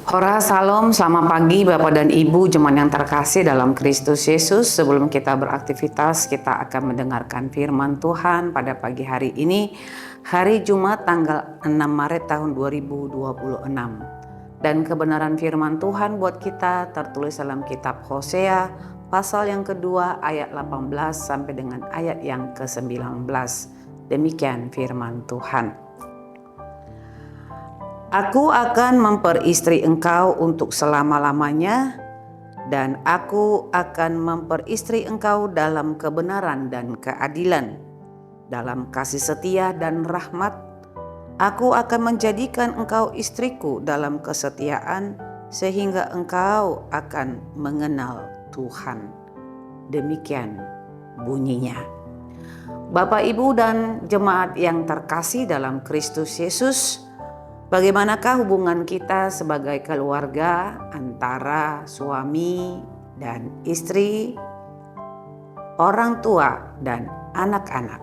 Ora Salam, selamat pagi Bapak dan Ibu jemaat yang terkasih dalam Kristus Yesus. Sebelum kita beraktivitas, kita akan mendengarkan firman Tuhan pada pagi hari ini, hari Jumat tanggal 6 Maret tahun 2026. Dan kebenaran firman Tuhan buat kita tertulis dalam kitab Hosea pasal yang kedua ayat 18 sampai dengan ayat yang ke-19. Demikian firman Tuhan. Aku akan memperistri engkau untuk selama-lamanya, dan aku akan memperistri engkau dalam kebenaran dan keadilan, dalam kasih setia dan rahmat. Aku akan menjadikan engkau istriku dalam kesetiaan, sehingga engkau akan mengenal Tuhan. Demikian bunyinya. Bapak, Ibu, dan jemaat yang terkasih dalam Kristus Yesus, bagaimanakah hubungan kita sebagai keluarga antara suami dan istri, orang tua dan anak-anak?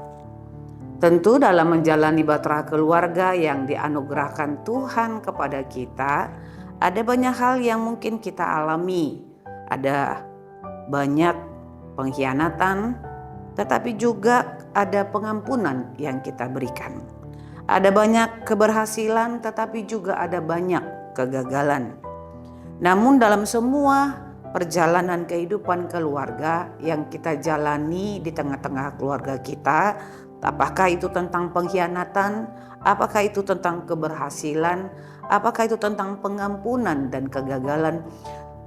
Tentu dalam menjalani bahtera keluarga yang dianugerahkan Tuhan kepada kita, ada banyak hal yang mungkin kita alami. Ada banyak pengkhianatan, tetapi juga ada pengampunan yang kita berikan. Ada banyak keberhasilan, tetapi juga ada banyak kegagalan. Namun dalam semua perjalanan kehidupan keluarga yang kita jalani di tengah-tengah keluarga kita, apakah itu tentang pengkhianatan, apakah itu tentang keberhasilan, apakah itu tentang pengampunan dan kegagalan,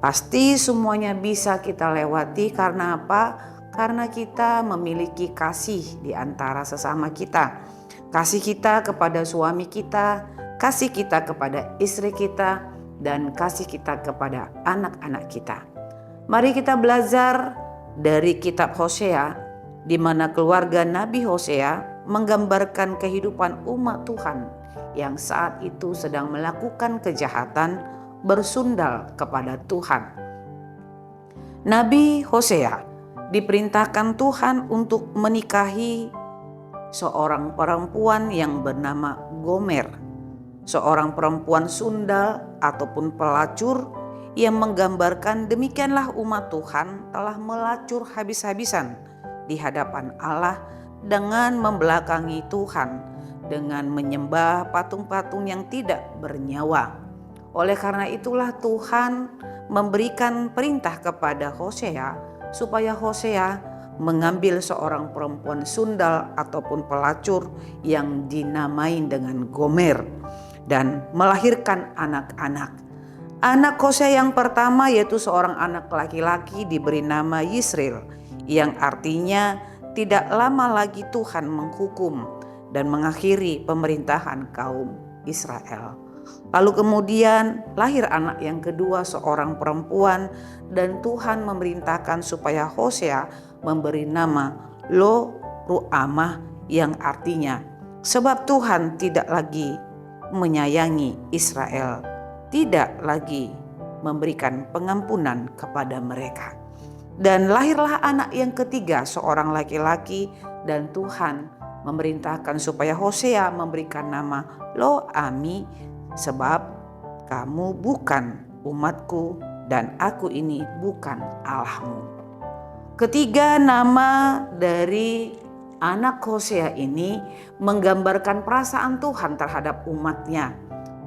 pasti semuanya bisa kita lewati. Karena apa? Karena kita memiliki kasih di antara sesama kita. Kasih kita kepada suami kita, kasih kita kepada istri kita, dan kasih kita kepada anak-anak kita. Mari kita belajar dari kitab Hosea, di mana keluarga Nabi Hosea menggambarkan kehidupan umat Tuhan yang saat itu sedang melakukan kejahatan, bersundal kepada Tuhan. Nabi Hosea diperintahkan Tuhan untuk menikahi seorang perempuan yang bernama Gomer, seorang perempuan sundal ataupun pelacur, yang menggambarkan demikianlah umat Tuhan telah melacur habis-habisan di hadapan Allah dengan membelakangi Tuhan, dengan menyembah patung-patung yang tidak bernyawa. Oleh karena itulah Tuhan memberikan perintah kepada Hosea supaya Hosea mengambil seorang perempuan sundal ataupun pelacur yang dinamai dengan Gomer dan melahirkan anak-anak. Anak Hosea yang pertama yaitu seorang anak laki-laki diberi nama Yisrael, yang artinya tidak lama lagi Tuhan menghukum dan mengakhiri pemerintahan kaum Israel. Lalu kemudian lahir anak yang kedua, seorang perempuan, dan Tuhan memerintahkan supaya Hosea memberi nama Lo Ruamah, yang artinya sebab Tuhan tidak lagi menyayangi Israel, tidak lagi memberikan pengampunan kepada mereka. Dan lahirlah anak yang ketiga, seorang laki-laki, dan Tuhan memerintahkan supaya Hosea memberikan nama Lo Ami, sebab kamu bukan umatku dan aku ini bukan Allahmu. Ketiga nama dari anak Hosea ini menggambarkan perasaan Tuhan terhadap umatnya.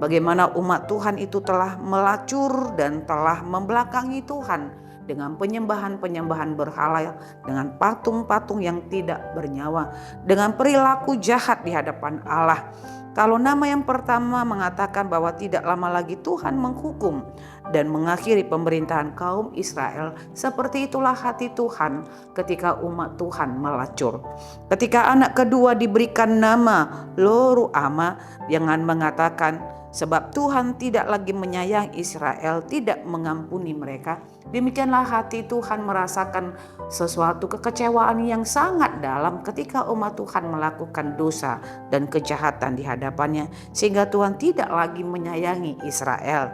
Bagaimana umat Tuhan itu telah melacur dan telah membelakangi Tuhan dengan penyembahan-penyembahan berhala, dengan patung-patung yang tidak bernyawa, dengan perilaku jahat di hadapan Allah. Kalau nama yang pertama mengatakan bahwa tidak lama lagi Tuhan menghukum dan mengakhiri pemerintahan kaum Israel, seperti itulah hati Tuhan ketika umat Tuhan melacur. Ketika anak kedua diberikan nama Lo Ruamah, yang mengatakan sebab Tuhan tidak lagi menyayangi Israel, tidak mengampuni mereka, demikianlah hati Tuhan merasakan sesuatu kekecewaan yang sangat dalam ketika umat Tuhan melakukan dosa dan kejahatan di hadapannya, sehingga Tuhan tidak lagi menyayangi Israel.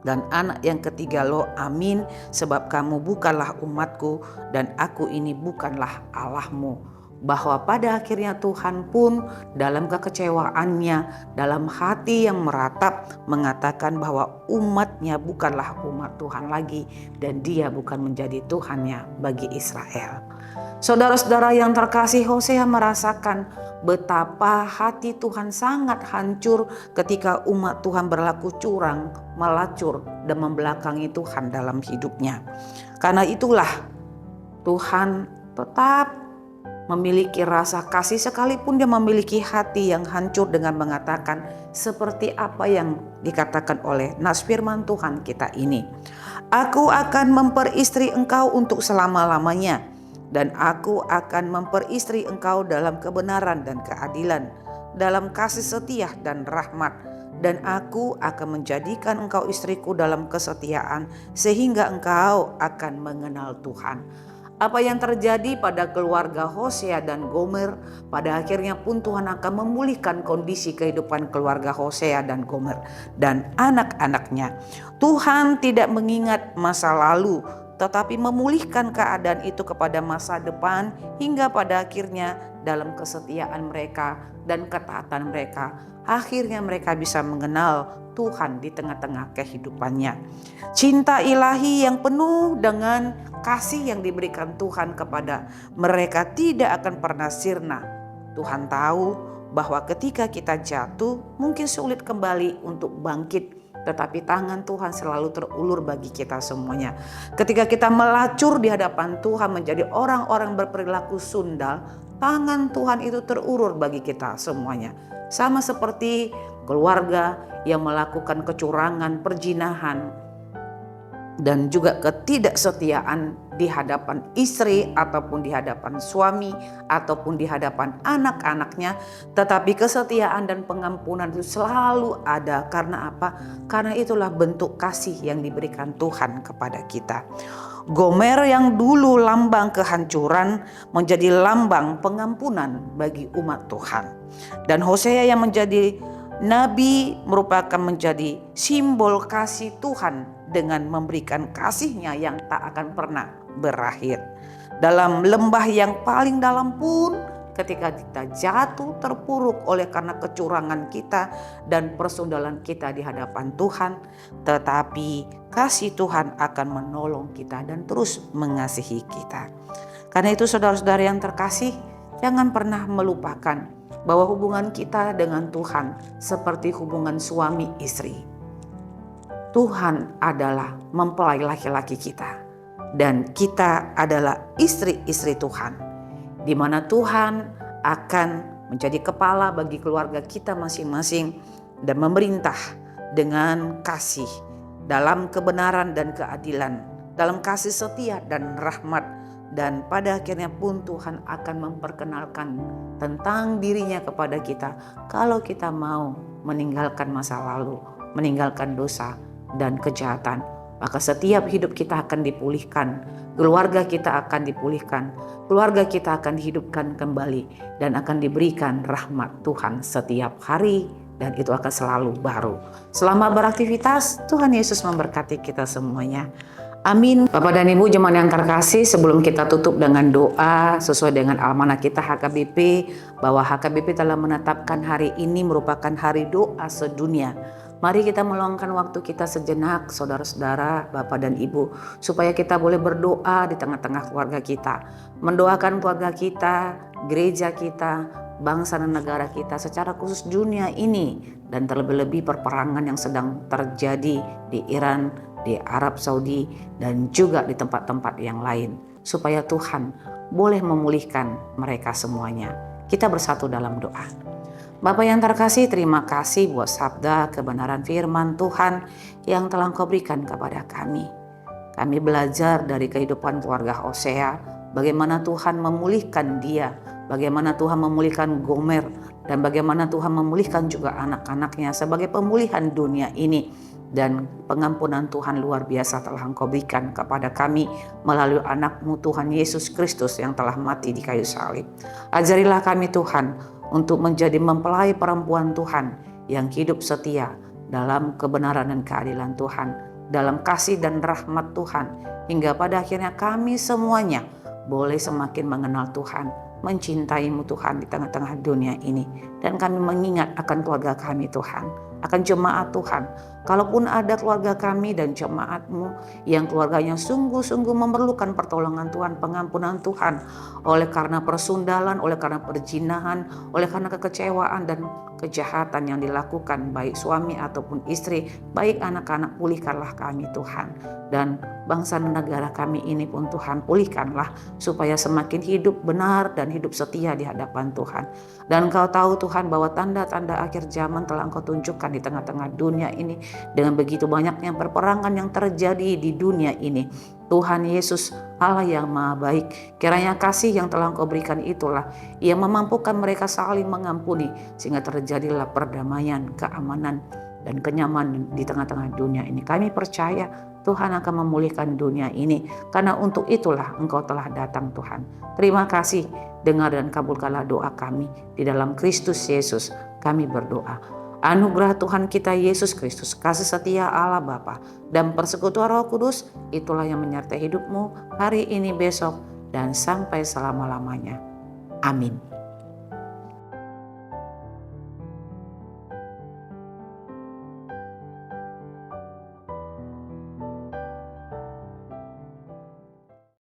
Dan anak yang ketiga Lo Amin, sebab kamu bukanlah umatku dan aku ini bukanlah Allahmu. bahwa pada akhirnya Tuhan pun dalam kekecewaannya, dalam hati yang meratap, mengatakan bahwa umatnya bukanlah umat Tuhan lagi dan dia bukan menjadi Tuhannya bagi Israel. Saudara-saudara yang terkasih, Hosea merasakan betapa hati Tuhan sangat hancur ketika umat Tuhan berlaku curang, melacur, dan membelakangi Tuhan dalam hidupnya. Karena itulah Tuhan tetap memiliki rasa kasih sekalipun dia memiliki hati yang hancur dengan mengatakan seperti apa yang dikatakan oleh nas firman Tuhan kita ini. Aku akan memperistri engkau untuk selama-lamanya, dan aku akan memperistri engkau dalam kebenaran dan keadilan, dalam kasih setia dan rahmat, dan aku akan menjadikan engkau istriku dalam kesetiaan sehingga engkau akan mengenal Tuhan. Apa yang terjadi pada keluarga Hosea dan Gomer, pada akhirnya pun Tuhan akan memulihkan kondisi kehidupan keluarga Hosea dan Gomer dan anak-anaknya. Tuhan tidak mengingat masa lalu, tetapi memulihkan keadaan itu kepada masa depan hingga pada akhirnya dalam kesetiaan mereka dan ketaatan mereka, akhirnya mereka bisa mengenal Tuhan di tengah-tengah kehidupannya. Cinta ilahi yang penuh dengan kasih yang diberikan Tuhan kepada mereka tidak akan pernah sirna. Tuhan tahu bahwa ketika kita jatuh mungkin sulit kembali untuk bangkit, tetapi tangan Tuhan selalu terulur bagi kita semuanya. Ketika kita melacur di hadapan Tuhan menjadi orang-orang berperilaku sundal, tangan Tuhan itu terulur bagi kita semuanya. Sama seperti keluarga yang melakukan kecurangan, perzinahan, dan juga ketidaksetiaan di hadapan istri ataupun di hadapan suami ataupun di hadapan anak-anaknya, tetapi kesetiaan dan pengampunan itu selalu ada. Karena apa? Karena itulah bentuk kasih yang diberikan Tuhan kepada kita. Gomer yang dulu lambang kehancuran menjadi lambang pengampunan bagi umat Tuhan, dan Hosea yang menjadi nabi merupakan menjadi simbol kasih Tuhan dengan memberikan kasihnya yang tak akan pernah berakhir. Dalam lembah yang paling dalam pun, ketika kita jatuh terpuruk oleh karena kecurangan kita dan persundalan kita di hadapan Tuhan, tetapi kasih Tuhan akan menolong kita dan terus mengasihi kita. Karena itu saudara-saudara yang terkasih, jangan pernah melupakan bahwa hubungan kita dengan Tuhan seperti hubungan suami istri. Tuhan adalah mempelai laki-laki kita, dan kita adalah istri-istri Tuhan, di mana Tuhan akan menjadi kepala bagi keluarga kita masing-masing dan memerintah dengan kasih dalam kebenaran dan keadilan, dalam kasih setia dan rahmat. Dan pada akhirnya pun Tuhan akan memperkenalkan tentang dirinya kepada kita kalau kita mau meninggalkan masa lalu, meninggalkan dosa dan kejahatan. Maka setiap hidup kita akan dipulihkan, keluarga kita akan dipulihkan, keluarga kita akan dihidupkan kembali, dan akan diberikan rahmat Tuhan setiap hari, dan itu akan selalu baru. Selamat beraktivitas, Tuhan Yesus memberkati kita semuanya. Amin. Bapak dan Ibu jemaat yang terkasih, sebelum kita tutup dengan doa sesuai dengan amanah kita HKBP, bahwa HKBP telah menetapkan hari ini merupakan hari doa sedunia. Mari kita meluangkan waktu kita sejenak, saudara-saudara, Bapak dan Ibu, supaya kita boleh berdoa di tengah-tengah keluarga kita, mendoakan keluarga kita, gereja kita, bangsa dan negara kita, secara khusus dunia ini, dan terlebih-lebih perperangan yang sedang terjadi di Iran, di Arab Saudi, dan juga di tempat-tempat yang lain, supaya Tuhan boleh memulihkan mereka semuanya. Kita bersatu dalam doa. Bapak yang terkasih, terima kasih buat sabda kebenaran firman Tuhan yang telah Engkau berikan kepada kami. Kami belajar dari kehidupan keluarga Hosea, bagaimana Tuhan memulihkan dia, bagaimana Tuhan memulihkan Gomer, dan bagaimana Tuhan memulihkan juga anak-anaknya sebagai pemulihan dunia ini. Dan pengampunan Tuhan luar biasa telah Engkau berikan kepada kami melalui anak-Mu Tuhan Yesus Kristus yang telah mati di kayu salib. Ajarilah kami Tuhan untuk menjadi mempelai perempuan Tuhan yang hidup setia dalam kebenaran dan keadilan Tuhan, dalam kasih dan rahmat Tuhan, hingga pada akhirnya kami semuanya boleh semakin mengenal Tuhan mencintaimu Tuhan di tengah-tengah dunia ini. Dan kami mengingat akan keluarga kami Tuhan, akan jemaat Tuhan. Kalaupun ada keluarga kami dan jemaat-Mu yang keluarganya sungguh-sungguh memerlukan pertolongan Tuhan, pengampunan Tuhan, oleh karena persundalan, oleh karena perzinahan, oleh karena kekecewaan dan kejahatan yang dilakukan baik suami ataupun istri, baik anak-anak, pulihkanlah kami Tuhan. Dan bangsa dan negara kami ini pun Tuhan, pulihkanlah supaya semakin hidup benar dan hidup setia di hadapan Tuhan. Dan Engkau tahu Tuhan bahwa tanda-tanda akhir zaman telah Engkau tunjukkan di tengah-tengah dunia ini dengan begitu banyaknya perperangan yang terjadi di dunia ini. Tuhan Yesus, Allah yang maha baik, kiranya kasih yang telah Engkau berikan itulah yang memampukan mereka saling mengampuni sehingga terjadilah perdamaian, keamanan dan kenyamanan di tengah-tengah dunia ini. Kami percaya Tuhan akan memulihkan dunia ini, karena untuk itulah Engkau telah datang Tuhan. Terima kasih, dengar dan kabulkanlah doa kami. Di dalam Kristus Yesus kami berdoa. Anugerah Tuhan kita Yesus Kristus, kasih setia Allah Bapa, dan persekutuan Roh Kudus, itulah yang menyertai hidupmu hari ini, besok, dan sampai selama-lamanya. Amin.